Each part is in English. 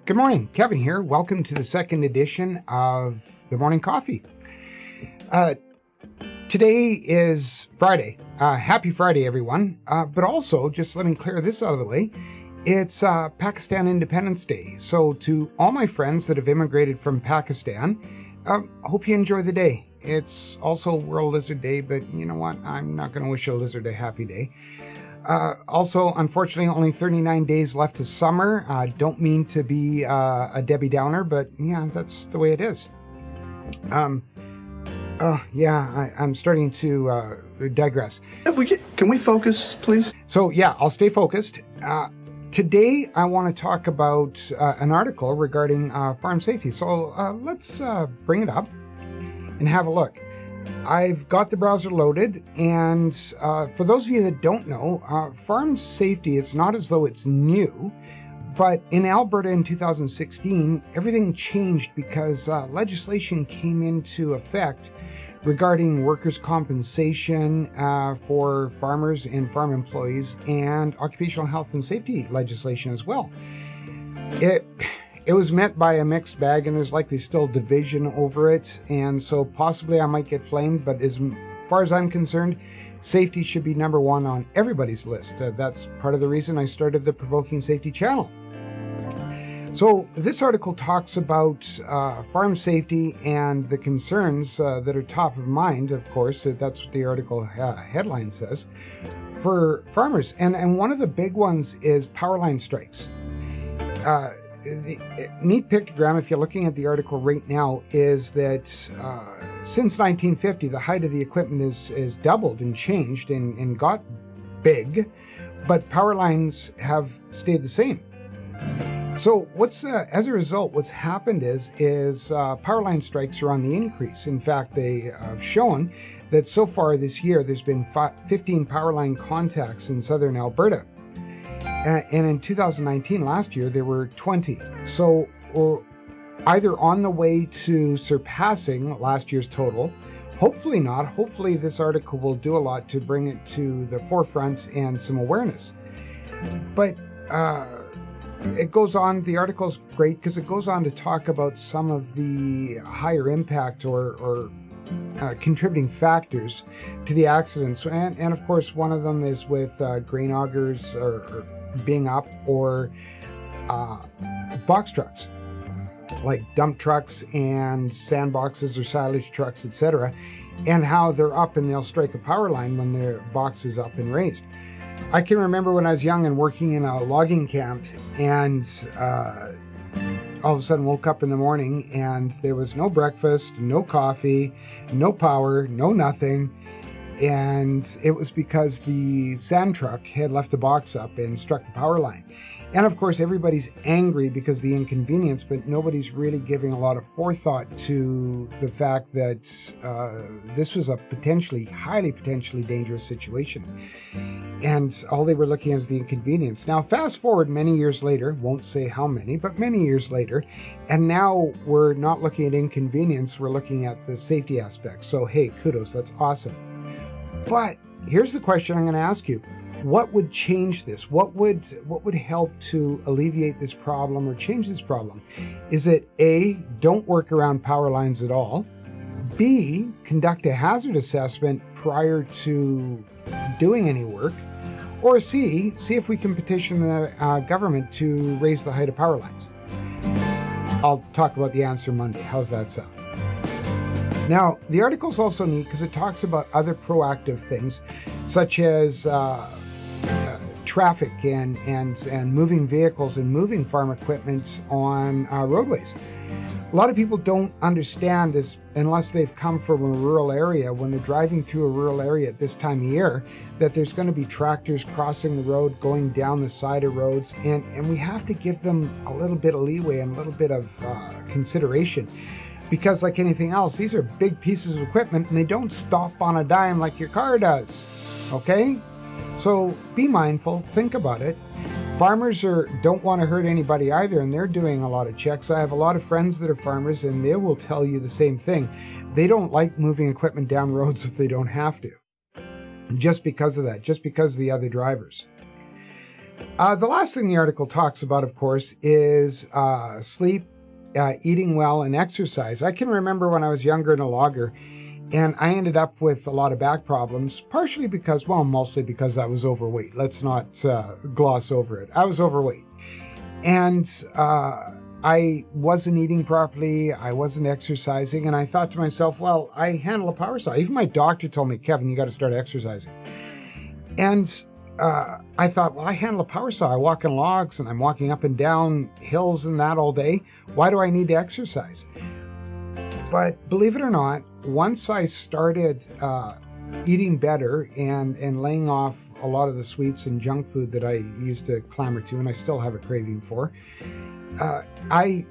Good morning, Kevin here. Welcome to the second edition of the Morning Coffee. Today is Friday. Happy Friday, everyone. But also, just let me clear this out of the way, it's Pakistan Independence Day. So to all my friends that have immigrated from Pakistan, hope you enjoy the day. It's also World Lizard Day, but you know what? I'm not going to wish a lizard a happy day. Also, unfortunately, only 39 days left of summer. Don't mean to be a Debbie Downer, but yeah, that's the way it is. I'm starting to digress. Can we focus, please? So yeah, I'll stay focused. Today, I want to talk about an article regarding farm safety. So let's bring it up and have a look. I've got the browser loaded, and for those of you that don't know, farm safety, it's not as though it's new, but in Alberta in 2016, everything changed because legislation came into effect regarding workers' compensation for farmers and farm employees, and occupational health and safety legislation as well. It was met by a mixed bag, and there's likely still division over it, and so possibly I might get flamed, but as far as I'm concerned, safety should be number one on everybody's list. That's part of the reason I started the Provoking Safety channel. So this article talks about farm safety and the concerns that are top of mind, of course. That's what the article headline says, for farmers. And one of the big ones is power line strikes. The neat pictogram, if you're looking at the article right now, is that since 1950, the height of the equipment is doubled and changed and got big, but power lines have stayed the same. So as a result, what's happened is power line strikes are on the increase. In fact, they have shown that so far this year, there's been 15 power line contacts in southern Alberta. And in 2019, last year, there were 20. So we're either on the way to surpassing last year's total, hopefully not. Hopefully this article will do a lot to bring it to the forefront and some awareness. But it goes on, the article's great because it goes on to talk about some of the higher impact or contributing factors to the accidents. And of course, one of them is with grain augers or being up, or box trucks, like dump trucks and sandboxes or silage trucks, etc., and how they're up and they'll strike a power line when their box is up and raised. I can remember when I was young and working in a logging camp, and all of a sudden woke up in the morning and there was no breakfast, no coffee, no power, no nothing. And it was because the sand truck had left the box up and struck the power line. And of course, everybody's angry because of the inconvenience, but nobody's really giving a lot of forethought to the fact that this was a highly potentially dangerous situation. And all they were looking at is the inconvenience. Now, fast forward many years later, won't say how many, but many years later, and now we're not looking at inconvenience, we're looking at the safety aspects. So hey, kudos, that's awesome. But here's the question I'm going to ask you. What would change this? What would help to alleviate this problem or change this problem? Is it A, don't work around power lines at all? B, conduct a hazard assessment prior to doing any work? Or C, see if we can petition the government to raise the height of power lines? I'll talk about the answer Monday. How's that sound? Now, the article's also neat because it talks about other proactive things, such as traffic and moving vehicles and moving farm equipment on roadways. A lot of people don't understand this unless they've come from a rural area, when they're driving through a rural area at this time of year, that there's going to be tractors crossing the road, going down the side of roads, and we have to give them a little bit of leeway and a little bit of consideration. Because like anything else, these are big pieces of equipment and they don't stop on a dime like your car does, okay? So be mindful, think about it. Farmers don't want to hurt anybody either, and they're doing a lot of checks. I have a lot of friends that are farmers, and they will tell you the same thing. They don't like moving equipment down roads if they don't have to. Just because of that, just because of the other drivers. The last thing the article talks about, of course, is sleep, eating well, and exercise. I can remember when I was younger and a logger, and I ended up with a lot of back problems, partially because, well, mostly because I was overweight. Let's not gloss over it. I was overweight. And I wasn't eating properly. I wasn't exercising. And I thought to myself, well, I handle a power saw. Even my doctor told me, Kevin, you got to start exercising. And I thought, well, I handle a power saw. I walk in logs and I'm walking up and down hills and that all day. Why do I need to exercise? But believe it or not, once I started eating better and laying off a lot of the sweets and junk food that I used to clamor to, and I still have a craving for, I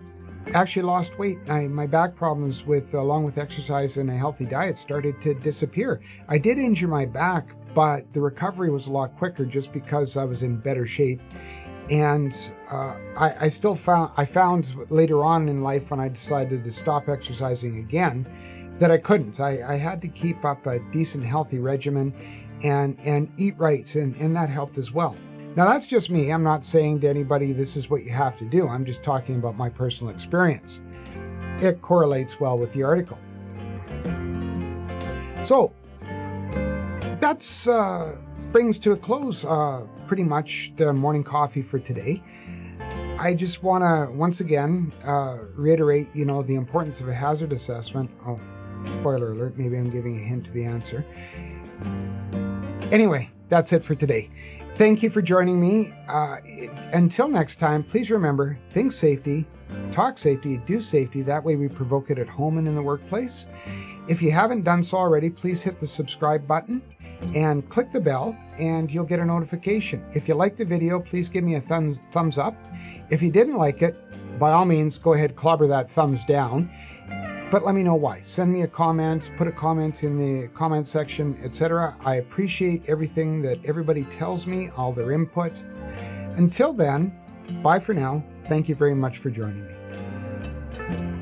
actually lost weight. My back problems, along with exercise and a healthy diet, started to disappear. I did injure my back, but the recovery was a lot quicker just because I was in better shape. And I found later on in life, when I decided to stop exercising again, that I couldn't. I had to keep up a decent, healthy regimen and eat right, and that helped as well. Now, that's just me. I'm not saying to anybody this is what you have to do. I'm just talking about my personal experience. It correlates well with the article. So, that's brings to a close pretty much the morning coffee for today. I just want to once again reiterate, the importance of a hazard assessment. Oh, spoiler alert, maybe I'm giving a hint to the answer. Anyway, that's it for today. Thank you for joining me. Until next time, please remember, think safety, talk safety, do safety. That way we provoke it at home and in the workplace. If you haven't done so already, please hit the subscribe button and click the bell and you'll get a notification. If you liked the video, please give me a thumbs up. If you didn't like it, by all means, go ahead, clobber that thumbs down, but let me know why. Send me a comment, put a comment in the comment section, etc. I appreciate everything that everybody tells me, all their input. Until then, bye for now. Thank you very much for joining me.